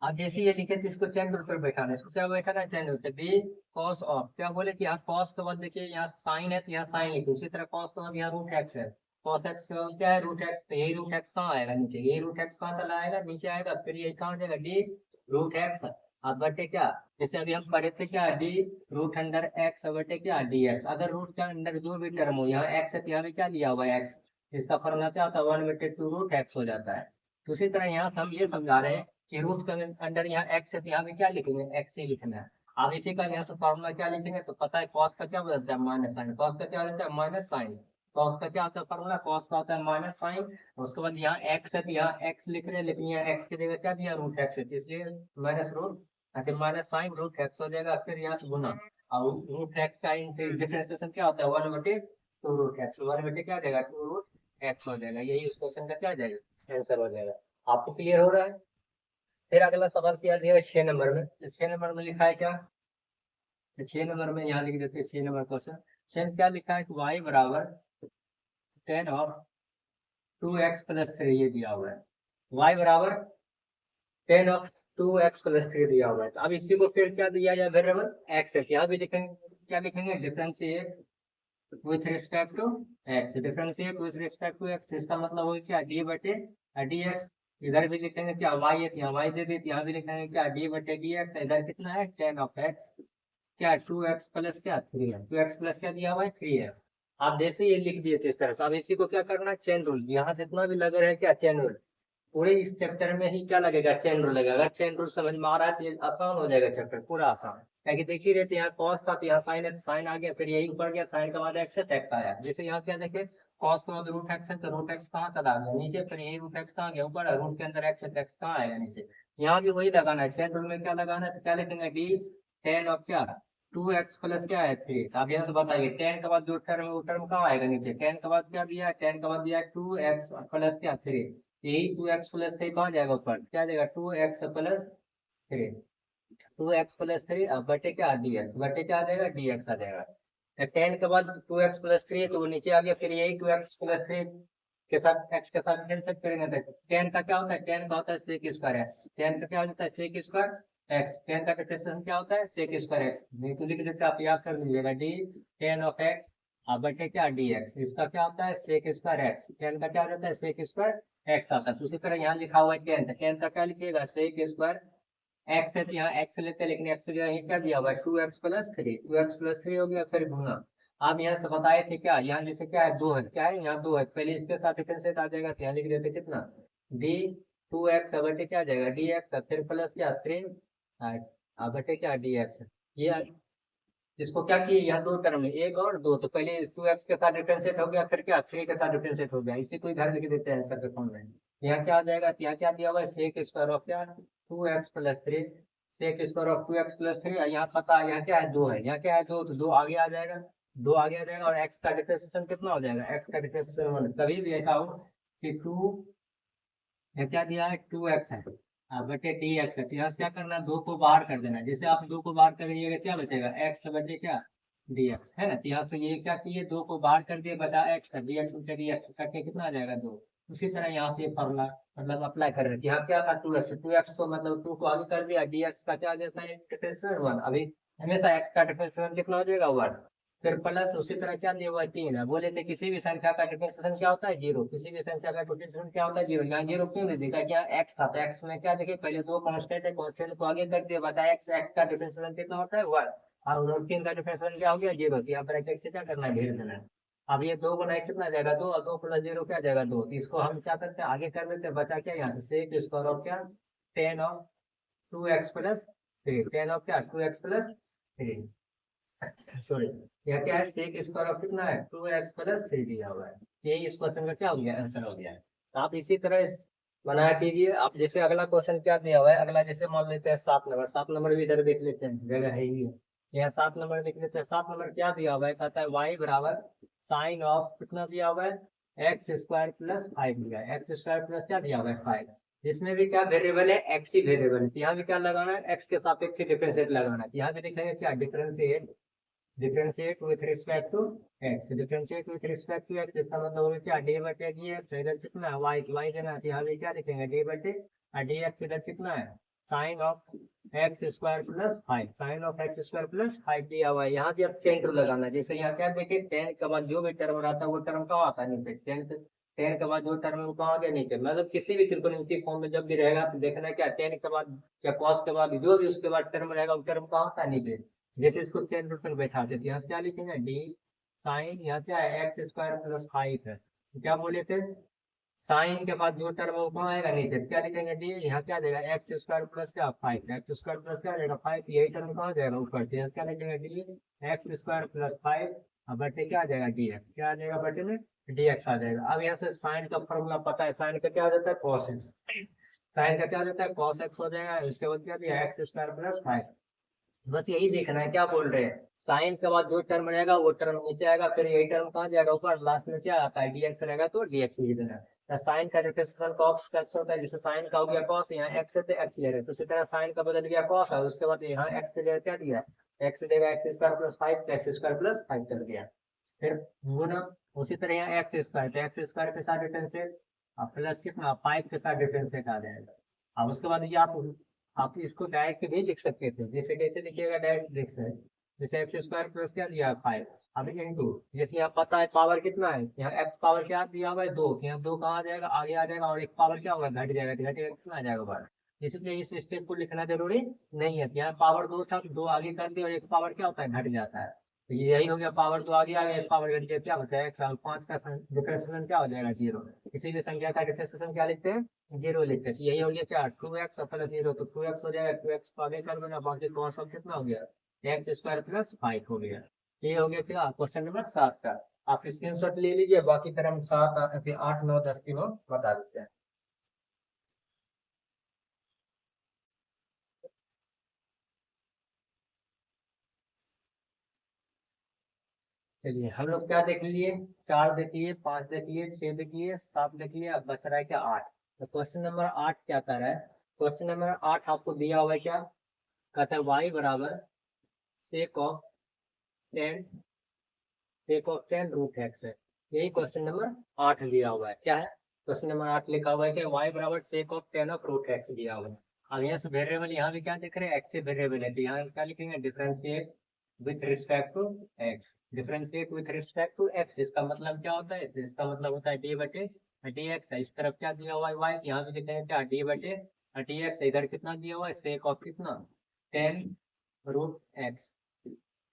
अब जैसे ये लिखे थे इसको चैन रूल पर बैठाना, इसको क्या बैठाना है चैन रूल पे, बी कॉस ऑफ, क्या बोले कि यहाँ कॉस के बाद देखिए यहाँ साइन है तो यहाँ साइन लिखे, उसी तरह कॉस के बाद यहाँ रूट एक्स है, कॉस एक्स क्या है रूट एक्स, तो यही रूट एक्स कहाँ आएगा नीचे, यही रूट एक्स कहाँ चला आएगा नीचे आएगा, फिर ये कहाँ जाएगा डी रूट एक्स अब बटे क्या, जैसे अभी हम पढ़े थे क्या डी रूट अंडर एक्स बटे क्या डी एक्स। अगर रूट के अंदर जो भी टर्म हो, यहाँ एक्स है तो यहाँ भी क्या दिया हुआ है एक्स, इसका फॉर्मूला क्या होता है 1 बटे 2 रूट एक्स हो जाता है। तो उसी तरह यहाँ से हम ये समझा रहे हैं कि रूट के अंडर यहाँ एक्स है तो यहाँ भी क्या लिखेंगे एक्स ही लिखना है। अब इसी का यहाँ से फॉर्मूला क्या लिखेंगे, तो पता है कॉस का क्या बदलता है माइनस साइन, कॉस का क्या बदलता है माइनस साइन, कॉस का क्या होता है फॉर्मूला, कॉस का होता है माइनस साइन। उसके बाद यहाँ एक्स है तो यहाँ एक्स लिख रहे हैं, लेकिन यहाँ एक्स की जगह क्या दिया रूट एक्स है, इसलिए माइनस रूट, अच्छा माइनस साइन रूट एक्स हो जाएगा, फिर यहाँ से गुना, और रूट एक्स का डिफरेंशिएशन क्या होता है 1 बटे 2 रूट एक्स, 1 बटे क्या देगा 2 रूट एक्स हो जाएगा। यही उस क्वेश्चन का क्या जाएगा आंसर हो जाएगा। आपको क्लियर हो रहा है। फिर अगला सवाल किया दिया 6 नंबर में, तो 6 नंबर में लिखा है क्या, तो 6 नंबर में यहाँ लिख देते हैं 6 नंबर क्वेश्चन। 6 क्या लिखा है कि y बराबर tan ऑफ 2x प्लस 3 ये दिया हुआ है, y बराबर tan ऑफ 2x प्लस 3 दिया हुआ है। तो अब इसी को फिर क्या दिया जाए वेरिएबल x है, यहाँ भी लिखेंगे क्या लिखेंगे differentiate with respect to x, differentiate with respect to x, इसका मतलब हो क्या डी बटे डी एक्स। इधर भी लिखेंगे क्या वाई है, यहाँ वाई दे दी, यहाँ भी लिखेंगे क्या डी बटे डी एक्स, इधर कितना है टेन ऑफ एक्स, क्या 2x प्लस क्या 3 है, 2x प्लस क्या दिया हुआ है 3 है। आप जैसे ये लिख दिए थे इस तरह से, अब इसी को क्या करना है चेन रूल, यहाँ जितना भी लग रहा है क्या चेन रूल, पूरे इस चैप्टर में ही क्या लगेगा चेन रूल लगेगा। अगर चेन रूल समझ में आ रहा है तो ये आसान हो जाएगा चैप्टर पूरा आसान, क्या देखिए रहते यहाँ कॉस था तो यहाँ साइन है, साइन आ गया, फिर यही ऊपर गया साइन के बाद एक्स है एक्स आया। जैसे यहाँ क्या देखे कॉस के बाद रूट एक्स है तो रूट एक्स कहाँ चला गया नीचे, फिर यही रूट एक्स कहाँ गया ऊपर, रूट के अंदर एक्स है एक्स कहाँ आएगा नीचे। यहाँ भी वही लगाना है, चेन रूल में क्या लगाना है तो क्या लिखेंगे डी टेन ऑफ क्या 2x प्लस क्या है 3। आप यहाँ से बताइए 10 के बाद जो टर्म है वो टर्म कहाँ आएगा नीचे, 10 के बाद क्या दिया है 10 के बाद दिया है 2x प्लस क्या 3, यही 2x प्लस 3 कहाँ जाएगा ऊपर, क्या जाएगा 2x प्लस 3, 2x प्लस 3 अब बटे क्या dx, बटे क्या आ जाएगा dx आ जाएगा। 10 के बाद 2x प्लस 3 तो वो नीचे आ गया, फिर यही 2x प्लस 3 के साथ x के साथ कैंसिल करेंगे तो 10 का क्या होता है 10 का होता है sec स्क्वायर x, 10 का क्या होता है sec स्क्वायर x, 10 का डिफरेंशिएशन क्या होता है sec स्क्वायर x, नहीं तो लिख देते आप याद कर लीजिएगा d 10 ऑफ x अब बटे क्या dx, इसका क्या होता है sec स्क्वायर x, 10 का क्या हो जाता है sec स्क्वायर x आता है। उसी तरह यहाँ लिखा हुआ है 10, 10 का क्या लिखिएगा sec स्क्वायर x है तो यहाँ x लेते हैं, लेकिन x की जगह क्या दिया हुआ है 2x प्लस 3, 2x प्लस 3 हो गया, फिर गुना आप यहाँ से बताए थे क्या, यहाँ जैसे क्या है 2 है, क्या है यहाँ 2 है, पहले इसके साथ डिफरेंशिएट आ जाएगा, तो यहाँ लिख देते कितना डी 2x बटे क्या आ जाएगा डी एक्स, फिर प्लस क्या 3 बटे क्या डी एक्स। ये इसको क्या किए, यहाँ 2 टर्म है, 1 और 2, तो पहले 2x के साथ डिफरेंशिएट हो गया, फिर क्या 3 के साथ डिफरेंशिएट हो गया, इसी को इधर लिख देते हैं आंसर के फॉर्म में। यहाँ क्या आ जाएगा, यहाँ क्या दिया हुआ है सेक स्क्वायर ऑफ क्या 2x plus 3, sec square of 2x plus 3, यहाँ पता है यहाँ क्या है 2 है, यहाँ क्या है 2, तो 2 आगे आ जाएगा, 2 आगे आ जाएगा, और x का डिफरेंशिएशन कितना हो जाएगा, x का डिफरेंशिएशन 1। कभी भी ऐसा हो कि 2 ये क्या दिया है 2x है बटे डी एक्स है, तो यहाँ से क्या करना है 2 को बाहर कर देना, जैसे आप 2 को बाहर करिएगा क्या बचेगा x बटे क्या डी एक्स है ना, तो यहाँ से ये क्या किए 2 को बाहर कर दिए, बचा x डी एक्स बटे डी एक्स करके कितना आ जाएगा 2। उसी तरह यहाँ से फॉर्मूला मतलब अप्लाई कर रहे थे, यहाँ क्या था 2x तो मतलब 2 को आगे कर दिया, डी एक्स का क्या आ जाता है डिफरेंशियल 1, अभी हमेशा x का डिफरेंशियल कितना हो जाएगा 1, फिर प्लस उसी तरह क्या दिया हुआ है 3 है, बोले थे किसी भी संख्या का डिफरेंशिएशन क्या होता है 0, किसी भी संख्या का डिफरेंशिएशन क्या होता है 0, यहाँ 0 क्यों नहीं दिखा, क्या x था, तो x में क्या देखिए पहले 2 कांस्टेंट है, कांस्टेंट को आगे कर दिया, बता x का डिफरेंशिएशन कितना होता है 1, और 3 का डिफरेंशिएशन क्या हो गया 0, तो यहाँ ब्रैकेट से क्या करना है घेर देना है। अब ये 2 गुना कितना आ जाएगा 2, और 2 प्लस 0 क्या आ जाएगा 2, तो इसको हम क्या करते हैं आगे कर देते हैं, बचा क्या यहाँ से सेक स्क्वायर ऑफ क्या 10 ऑफ 2x प्लस 3, 10 ऑफ क्या 2x प्लस 3, सॉरी यह क्या है सेक स्क्वायर ऑफ कितना है 2x प्लस 3 दिया हुआ है, यही इस क्वेश्चन का क्या हो गया आंसर हो गया है। तो आप इसी तरह बनाया कीजिए। आप जैसे अगला क्वेश्चन क्या दिया हुआ है, अगला जैसे मान लेते हैं 7 नंबर, 7 नंबर भी इधर देख लेते हैं, जगह है ही है, यहाँ 7 नंबर देख लेते हैं। 7 नंबर क्या दिया हुआ है, कहता है y बराबर साइन ऑफ कितना दिया हुआ है एक्स स्क्वायर प्लस 5 दिया है, एक्स स्क्वायर प्लस क्या दिया हुआ है 5, जिसमें भी क्या वेरिएबल है एक्स ही वेरिएबल है, तो यहाँ भी क्या लगाना है एक्स के सापेक्ष डिफरेंशिएट लगाना है, यहाँ भी लिखेंगे क्या differentiate, differentiate with respect to x, differentiate with respect to x, इसका मतलब होगा क्या डी बटे डी एक्स, इधर कितना है वाई देना है, यहाँ भी क्या लिखेंगे डी बटे डी एक्स, इधर कितना है sine of x square plus 5, sine of x square plus 5 दिया हुआ है। यहाँ भी अब चेन रूल लगाना है, जैसे यहाँ क्या देखिए 10 के बाद जो भी टर्म रहता है वो टर्म कहाँ आता है नीचे, 10 के बाद जो टर्म है वो कहाँ आ गया नीचे, मतलब किसी भी त्रिकोणमितीय फॉर्म में जब भी रहेगा तो देखना है क्या 10 के बाद या cos के बाद जो भी उसके बाद टर्म रहेगा वो टर्म कहाँ आता है नीचे, जैसे इसको चेन रूल पर बैठा देते यहाँ से क्या लिखेंगे डी साइन, यहाँ क्या है एक्स स्क्वायर प्लस 5 है, तो क्या बोले थे साइन के बाद जो टर्म है वो कहाँ आएगा नीचे, क्या लिखेंगे डी, यहाँ क्या देगा एक्स स्क्वायर प्लस क्या 5, एक्स स्क्वायर प्लस क्या देगा 5, यही टर्म कहाँ जाएगा ऊपर से, क्या लिखेंगे डी एक्स स्क्वायर प्लस 5 बटे क्या आ जाएगा डी एक्स, क्या आ जाएगा बटे में डी एक्स आ जाएगा। अब यहाँ से साइन का फॉर्मूला पता है, साइन का क्या आ जाता है कॉस एक्स, साइन का क्या आ जाता है कॉस एक्स हो जाएगा, उसके बाद क्या दिया एक्स स्क्वायर प्लस 5, बस यही देखना है क्या बोल रहे हैं, साइन के बाद जो टर्म रहेगा वो टर्म नीचे आएगा, फिर यही टर्म कहाँ जाएगा ऊपर, लास्ट में क्या आता है डीएक्स रहेगा तो डीएक्स लिख देना है। साइन का रिप्रेजेंटेशन कॉस का होता है, जैसे साइन का हो गया कॉस, यहाँ एक्स है तो एक्स ले रहे हैं, तो उसी तरह साइन का बदल गया कॉस है, उसके बाद यहाँ एक्स से क्या दिया एक्स देगा x square plus 5, x square plus 5 चल गया, फिर गुना उसी तरह यहाँ एक्स स्क्वायर, तो एक्स स्क्वायर के साथ डिफरेंशिएट प्लस कितना 5 के साथ डिफरेंशिएट आ जाएगा। अब उसके बाद ये आप इसको डायरेक्ट भी लिख सकते थे, जैसे कैसे लिखिएगा डायरेक्ट लिख सकते, जैसे एक्स स्क्वायर प्लस क्या दिया है 5, अब इंटू जैसे यहाँ पता है पावर कितना है, यहाँ एक्स पावर क्या दिया हुआ है 2, यहाँ 2 कहाँ आ जाएगा आगे आ जाएगा, और एक पावर क्या होगा घट जाएगा, घटेगा कितना आ जाएगा बाहर, इसलिए इस स्टेप को लिखना जरूरी नहीं है, यहाँ पावर 2 था 2 आगे कर दिया, और एक पावर क्या होता है घट जाता है, तो यही हो गया पावर 2 आगे आ गया, एक पावर घट गया, क्या बचा है 5 का डिफरेंशिएशन क्या हो जाएगा 0, किसी भी संख्या का डिफरेंशिएशन क्या लिखते हैं 0 लिखते हैं, यही हो गया क्या 2x प्लस 0, तो 2x हो जाएगा, 2x को आगे कर देना, बाकी कौन सा कितना हो गया एक्स स्क्वायर प्लस 5 हो गया। ये हो गया क्या क्वेश्चन नंबर 7 का, आप स्क्रीनशॉट ले लीजिए, बाकी फिर हम 7 8 9 10 की बता देते हैं। चलिए हम लोग क्या देख लिए, 4 देख लिए, 5 देख लिए, 6 देख लिए, 7 देख लिए, अब बच रहा है क्या 8, तो क्वेश्चन नंबर 8 क्या कर रहा है, क्वेश्चन नंबर 8 आपको दिया हुआ है क्या, कहता है y बराबर सेक ऑफ 10 रूट एक्स है, यही क्वेश्चन नंबर 8 दिया हुआ है, क्या है क्वेश्चन नंबर 8 लिखा हुआ है कि y बराबर sec of 10 of root x दिया हुआ है। अब यहाँ से वेरिएबल यहाँ भी क्या दिख रहे हैं एक्स वेरिएबल है, तो यहाँ क्या लिखेंगे differentiate with respect to x, differentiate with respect to x, इसका मतलब क्या होता है, इसका मतलब होता है डी बटे डी एक्स, इस तरफ क्या दिया हुआ है वाई, यहाँ भी लिखेंगे क्या डी बटे डी एक्स, इधर कितना दिया हुआ है सेक ऑफ कितना 10 रूट एक्स,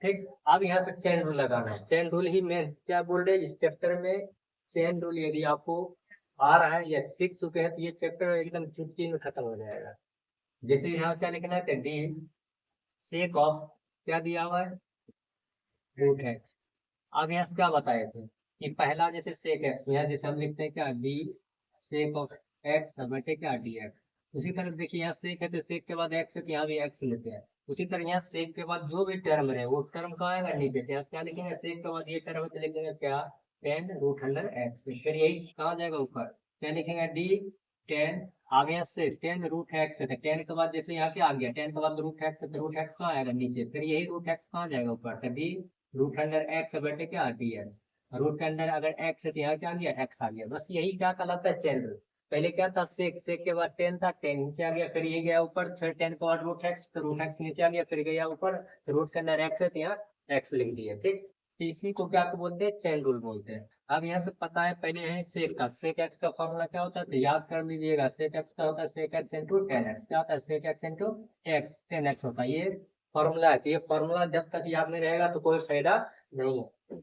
ठीक। अब यहाँ से चेन रूल लगाना है, चेन रूल ही मेन क्या बोल रहे हैं इस चैप्टर में। चेन रूल यदि आपको आ रहा है या सीख चुके हैं तो ये चैप्टर एकदम चुटकी में खत्म हो जाएगा। जैसे यहाँ क्या लिखना है, डी सेक ऑफ क्या दिया हुआ है, रूट एक्स। अब यहाँ से क्या बताए थे कि पहला जैसे सेक एक्स, यहाँ जैसे हम लिखते हैं क्या डी सेक ऑफ एक्स बटे क्या डी एक्स। उसी तरह देखिए यहाँ सेक है तो सेक के बाद एक्स है तो यहाँ भी एक्स लेते हैं। उसी तरह यहाँ सेक के बाद जो भी टर्म है वो टर्म कहाँ आएगा नीचे, तो यहाँ से क्या लिखेंगे सेक के बाद ये टर्म तो लिखेंगे क्या टेन रूट अंडर एक्स, फिर यही कहाँ जाएगा ऊपर क्या लिखेंगे डी टेन। अब यहाँ से टेन रूट एक्स है, टेन के बाद जैसे यहाँ क्या आ गया टेन के बाद रूट एक्स है तो रूट एक्स कहाँ आएगा नीचे, फिर यही रूट एक्स कहाँ जाएगा ऊपर, तो डी रूट अंडर एक्स बटे क्या डी एक्स। रूट के अंदर अगर एक्स है तो यहाँ क्या आ गया एक्स आ गया। बस यही क्या कहलाता है चेन रूल। पहले क्या था सेक, सेक के बाद टेन था, टेन नीचे आ गया, फिर ये गया ऊपर, फिर टेन के बाद रूट एक्स, तो रूट एक्स नीचे आ गया, फिर गया ऊपर, तो रूट के अंदर एक्स है तो यहाँ एक्स लिख दिया। ठीक, तो इसी को क्या बोलते हैं चेन रूल बोलते हैं। अब यहाँ से पता है पहले है सेक का, सेक एक्स का फॉर्मूला क्या होता है तो याद कर लीजिएगा, सेक एक्स का होता है sec x into ten x, क्या होता है sec x into x ten x होता है, ये फॉर्मूला है। तो ये फॉर्मूला जब तक याद नहीं रहेगा तो कोई फायदा नहीं है।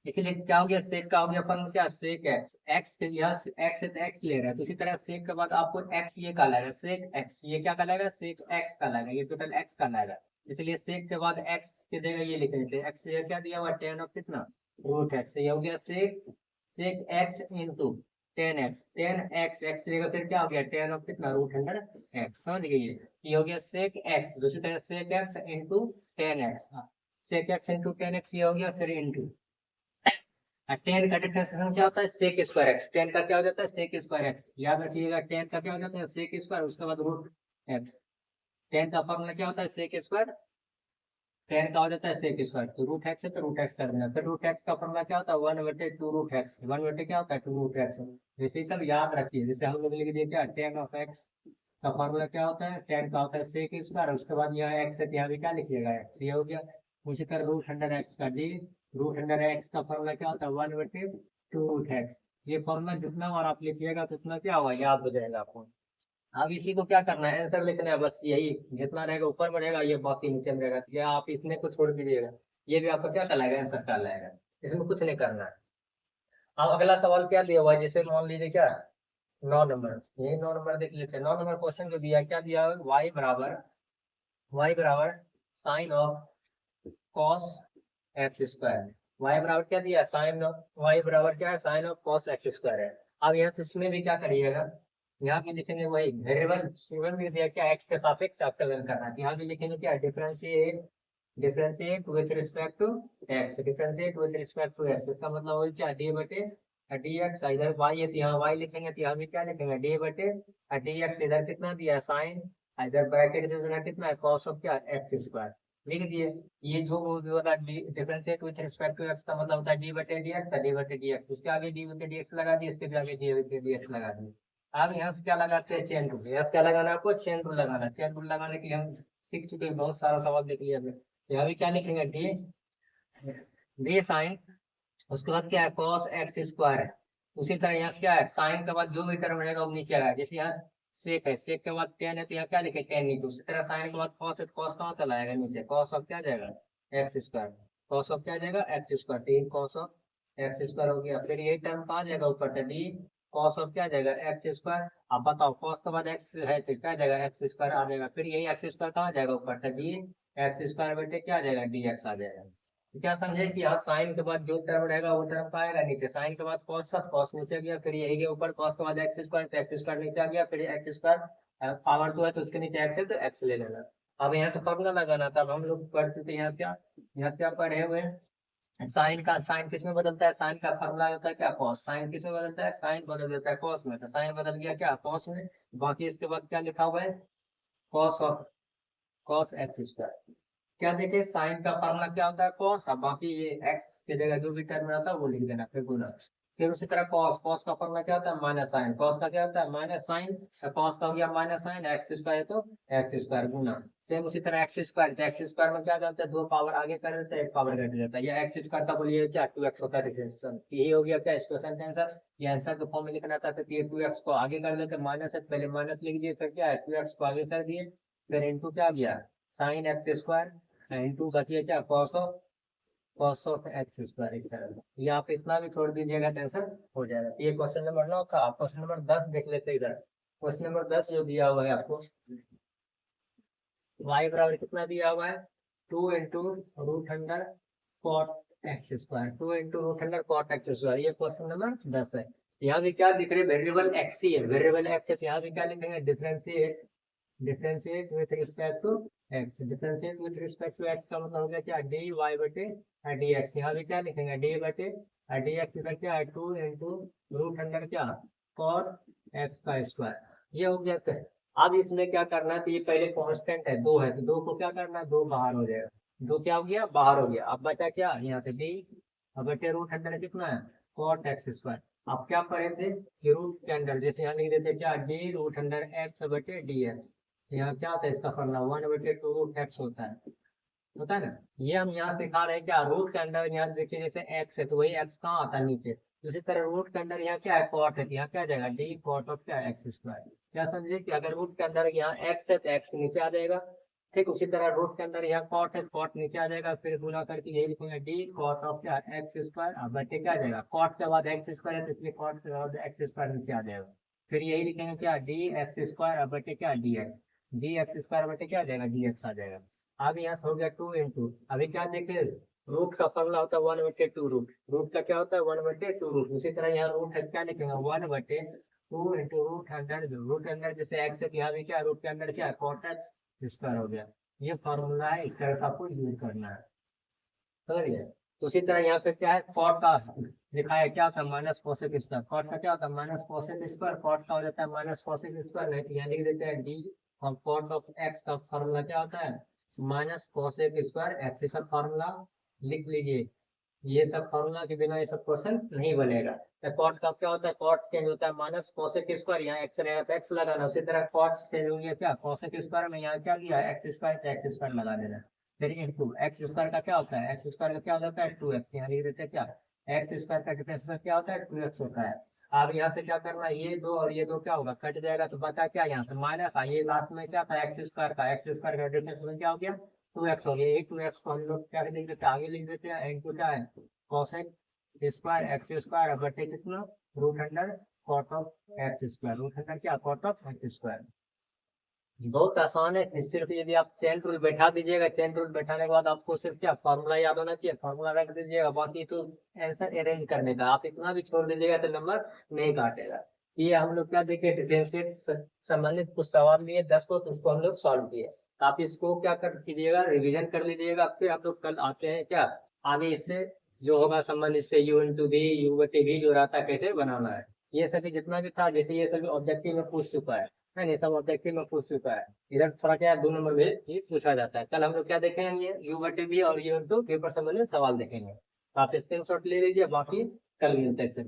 इसीलिए क्या हो गया सेक का हो गया फॉर्मूला क्या सेक एक्स, एक्स के यहाँ एक्स है तो एक्स ले रहा है, तो इसी तरह सेक के बाद आपको एक्स ये कहलाएगा सेक एक्स, ये क्या कहलाएगा सेक एक्स कहलाएगा, ये टोटल एक्स कहलाएगा। इसलिए सेक के बाद एक्स के जगह ये लिख देते हैं एक्स, ये क्या दिया हुआ टेन ऑफ कितना रूट एक्स, ये हो गया sec sec x into ten x, ten x x लेगा फिर क्या हो गया टेन ऑफ कितना रूट अंडर एक्स, समझ गए। ये हो गया सेक एक्स, दूसरी तरह sec x into ten x, sec x into ten x ये हो गया, फिर इंटू टेन का डिफरेंशिएशन क्या होता है सेक स्क्वायर एक्स, टेन का क्या हो जाता है सेक स्क्वायर एक्स, याद रखिएगा टेन का क्या हो जाता है सेक स्क्वायर, उसके बाद रूट एक्स। टेन का फॉर्मूला क्या होता है सेक स्क्वायर, टेन का हो जाता है सेक स्क्वायर, तो रूट एक्स है तो रूट एक्स कर देना, फिर रूट एक्स का फॉर्मूला क्या होता है वन बटे टू रूट एक्स, वन बटे क्या होता है टू रूट एक्स। जैसे सब याद रखिए, जैसे हम लोग लिख दिए क्या टेन ऑफ एक्स का फॉर्मूला क्या होता है टेन का होता है सेक स्क्वायर, उसके बाद यहाँ एक्स है यहाँ भी क्या लिखिएगा एक्स, ये हो गया। उसी तरह रूट अंडर एक्स का डी रूट अंडर एक्स का फॉर्मूला क्या होता है वन बटे टू रूट एक्स। ये फॉर्मूला जितना बार आप लिखिएगा तो उतना क्या होगा याद हो जाएगा आपको। अब इसी को क्या करना है आंसर लिखना है, बस यही जितना रहेगा ऊपर बढ़ेगा ये बाकी नीचे में रहेगा, या आप इसमें को छोड़ दीजिएगा, ये भी आपका क्या कहलाएगा आंसर कहलाएगा, इसमें कुछ नहीं करना है। अब अगला सवाल क्या दिया हुआ है, जैसे मान लीजिए क्या 9 नंबर, यही 9 नंबर देख लेते हैं। 9 नंबर क्वेश्चन जो दिया क्या दिया y बराबर sine of cos x square, y बराबर क्या दिया साइन ऑफ y बराबर क्या है sine of cos x square है। अब यहाँ से इसमें भी क्या करिएगा, यहाँ भी लिखेंगे वही वेरिएबल गिवन भी दिया क्या एक्स के सापेक्ष अवकलन करना है, यहाँ भी लिखेंगे क्या differentiate differentiate with respect to x, differentiate with respect to x, इसका मतलब वही क्या डी बटे डी एक्स, इधर वाई है तो यहाँ वाई लिखेंगे, तो यहाँ भी क्या लिखेंगे डी बटे डी एक्स, इधर कितना दिया है साइन, इधर ब्रैकेट दे देना कितना है कॉस ऑफ क्या एक्स स्क्वायर लिख दिए। ये जो वाला differentiate with respect to x का मतलब होता है डी बटे डी एक्स, डी बटे डी एक्स, उसके आगे डी बटे डी एक्स लगा दिए, इसके भी आगे डी बटे डी एक्स लगा दिए। अब यहाँ से क्या लगाते हैं चेन रूल, यहाँ से क्या लगाना है आपको चेन रूल लगाना, चेन रूल लगाने के लिए हम सीख चुके हैं, बहुत सारा सवाल देख लिया हमने। यहाँ भी क्या लिखेंगे डी डी साइन, उसके बाद क्या है कॉस एक्स स्क्वायर है। उसी तरह यहाँ से क्या है साइन के बाद जो भी टर्म रहेगा वो नीचे आएगा, जैसे यहाँ सेक है, सेक के बाद टेन है तो यहाँ क्या लिखे टेन नीचे, उसी तरह साइन के बाद कॉस है तो कॉस कहाँ चला आएगा नीचे, कॉस ऑफ क्या जाएगा एक्स स्क्वायर, कॉस ऑफ क्या जाएगा x square, T cos of x square हो गया, फिर यही टर्म कहाँ जाएगा ऊपर था डी कॉस ऑफ क्या जाएगा एक्स स्क्वायर। अब बताओ कॉस के बाद एक्स है तो क्या जाएगा एक्स स्क्वायर आ जाएगा, फिर यही एक्स स्क्वायर कहाँ जाएगा ऊपर था डी एक्स स्क्वायर बेटे क्या जाएगा डी एक्स आ जाएगा। तो क्या समझे कि यहाँ साइन के बाद जो टर्म रहेगा वो टर्म का आएगा नीचे, साइन के बाद कॉस था कॉस नीचे गया, फिर यही के ऊपर कॉस के बाद एक्स स्क्वायर तो एक्स स्क्वायर नीचे आ गया, फिर एक्स स्क्वायर पावर 2 है तो उसके नीचे एक्स है तो एक्स ले लेना। अब यहाँ से फॉर्मूला लगाना था, अब हम लोग पढ़ते थे यहाँ क्या पढ़े हुए हैं साइन का, साइन किस में बदलता है साइन का फॉर्मूला होता है क्या कॉस, साइन किस में बदलता है साइन बदल देता है कॉस में, तो साइन बदल गया क्या कॉस में, बाकी इसके बाद क्या लिखा हुआ है cos of cos x square. क्या देखे साइन का फॉर्मूला क्या होता है कॉस, अब बाकी ये एक्स की जगह जो भी टर्म रहता है वो लिख देना फिर गुना। फिर उसी तरह कॉस, कॉस का फॉर्मूला क्या होता है माइनस साइन, कॉस का क्या होता है माइनस साइन, कॉस का हो गया माइनस साइन एक्स स्क्वायर तो एक्स स्क्वायर गुना। सेम उसी तरह एक्स स्क्वायर, तो एक्स स्क्वायर में क्या जाता है दो पावर आगे कर देता है एक पावर घट जाता है, या एक्स स्क्वायर का बोलिए क्या टू एक्स होता है डिफरेंशियल, यही हो गया क्या क्वेश्चन का आंसर। ये आंसर के फॉर्म में लिखना था तो ये टू एक्स को आगे कर देते माइनस है, पहले माइनस लिख दिए फिर क्या है टू एक्स को आगे कर दिए, फिर इंटू क्या गया साइन एक्स स्क्वायर इंटू बचिए क्या कॉस ऑफ एक्स स्क्वायर इस तरह से। ये आप इतना भी छोड़ दीजिएगा टेंशन हो जाएगा। ये क्वेश्चन नंबर 9 था। आप क्वेश्चन नंबर 10 देख लेते इधर। क्वेश्चन नंबर 10 जो दिया हुआ है आपको, y बराबर कितना दिया हुआ है 2 into root under cot x square, 2 into root under cot x square. ये क्वेश्चन नंबर 10 है। यहाँ भी क्या दिख रहे वेरिएबल एक्स ही है, वेरिएबल एक्स है। यहाँ भी क्या लिखेंगे differentiate, differentiate with respect to x. Differentiate with respect to x का मतलब हो गया क्या डी वाई बटे डी एक्स। यहाँ भी क्या लिखेंगे डी बटे डी एक्स इधर क्या है 2 इंटू रूट अंडर क्या कॉट एक्स का स्क्वायर। ये हो गया। अब इसमें क्या करना है, तो ये पहले कांस्टेंट है 2 है, तो 2 को क्या करना है 2 बाहर हो जाएगा, 2 क्या हो गया बाहर हो गया। अब बचा क्या यहाँ से डी, अब बटे रूट अंडर कितना है कॉट एक्स स्क्वायर। आप क्या पढ़े थे कि रूट के अंडर जैसे यहाँ लिख देते क्या डी रूट अंडर एक्स बटे डी एक्स। यहाँ क्या होता है इसका फॉर्मूला 1/2 रूट एक्स होता है ना। ये हम यहाँ सिखा रहे हैं क्या रूट के अंडर, यहाँ देखिए जैसे एक्स है तो वही एक्स कहाँ आता है नीचे। उसी तरह रूट के अंदर यहाँ क्या है कॉट है, यहाँ क्या जाएगा डी कॉट ऑफ क्या एक्स स्क्वायर। क्या समझे कि अगर रूट के अंदर यहाँ एक्स है तो एक्स नीचे आ जाएगा, ठीक। उसी तरह रूट के अंदर यहाँ कॉट है कॉट नीचे आ जाएगा, फिर गुना करके यही लिखेंगे डी कॉट ऑफ क्या एक्स स्क्वायर। अब बटे क्या आ जाएगा कॉट के बाद एक्स स्क्वायर है तो इसलिए कॉट के बाद एक्स स्क्वायर नीचे आ जाएगा। फिर यही लिखेंगे क्या डी एक्स स्क्वायर अब बटे क्या D x, D x square बटे क्या आ जाएगा डी एक्स आ जाएगा। अब यहाँ से हो गया 2 इंटू, अभी क्या देखे रूट का फॉर्मूला होता है 1/2 रूट, रूट का क्या होता है 1/2 रूट। उसी तरह यहाँ रूट है क्या लिखेंगे 1/2 into root under, root under जैसे एक्स है यहाँ भी क्या रूट के अंदर क्या कॉट एक्स स्क्वायर हो गया। ये फॉर्मूला है, इस तरह से आपको यूज करना है, समझ गए। तो उसी तरह यहाँ पे क्या है कॉट का लिखा है क्या था माइनस कोसेक स्क्वायर, कॉट का क्या होता है माइनस कोसेक स्क्वायर, कॉट का हो जाता है माइनस कोसेक स्क्वायर। नहीं तो यहाँ लिख देते हैं डी और कॉट ऑफ एक्स का फॉर्मूला क्या होता है माइनस कोसेक स्क्वायर एक्स। ये सब फॉर्मूला लिख लीजिए, ये सब फॉर्मूला के बिना ये सब क्वेश्चन नहीं बनेगा। तो कॉट का क्या होता है कॉट चेंज होता है माइनस कोसेक स्क्वायर, यहाँ एक्स रहेगा तो एक्स लगाना। उसी तरह कॉट चेंज हो गया क्या कोसेक स्क्वायर में यहाँ क्या लिया एक्स स्क्वायर तो एक्स स्क्वायर लगा देना। फिर इंटू एक्स स्क्वायर का क्या होता है एक्स स्क्वायर का क्या होता है 2x, यहाँ लिख देते हैं क्या एक्स स्क्वायर का डिफरेंशियल क्या होता है 2x होता है। अब यहाँ से क्या करना है ये 2 और ये 2 क्या होगा कट जाएगा, तो बचा क्या यहाँ से माइनस आइए लास्ट में क्या था एक्स स्क्वायर का, एक्स स्क्वायर का डिफरेंशियल क्या हो गया 2x हो गया। 2x को हम लोग क्या लिख देते हैं आगे लिख देते हैं इनटू क्या है कोसेक स्क्वायर एक्स स्क्वायर बटे कितना root under cot of x square, root under क्या कॉट ऑफ एक्स स्क्वायर। बहुत आसान है, सिर्फ यदि आप चेन रूल बैठा दीजिएगा, चेन रूल बैठाने के बाद आपको सिर्फ क्या फॉर्मूला याद होना चाहिए, फॉर्मूला रख दीजिएगा, बाकी तो आंसर अरेंज करने का। आप इतना भी छोड़ दीजिएगा तो नंबर नहीं काटेगा। ये हम लोग क्या देखे डिफरेंशिएट संबंधित कुछ सवाल लिए 10 को, तो उसको हम लोग सॉल्व किए। आप इसको क्या कर कीजिएगा रिविजन कर लीजिएगा, फिर आप लोग कल आते हैं क्या आगे इससे जो होगा संबंधित से यू इंटू वी यू बटे वी जो रहता है कैसे बनाना है। ये सभी जितना भी था जैसे ये सभी ऑब्जेक्टिव में पूछ चुका है नहीं सब ऑब्जेक्टिव में पूछ चुका है। इधर थोड़ा क्या 2 नंबर में ये पूछा जाता है। कल हम लोग क्या देखेंगे यू बटे वी और यू इंटू वी पर संबंधित सवाल देखेंगे। आप स्क्रीनशॉट ले लीजिए, बाकी कल मिलते हैं।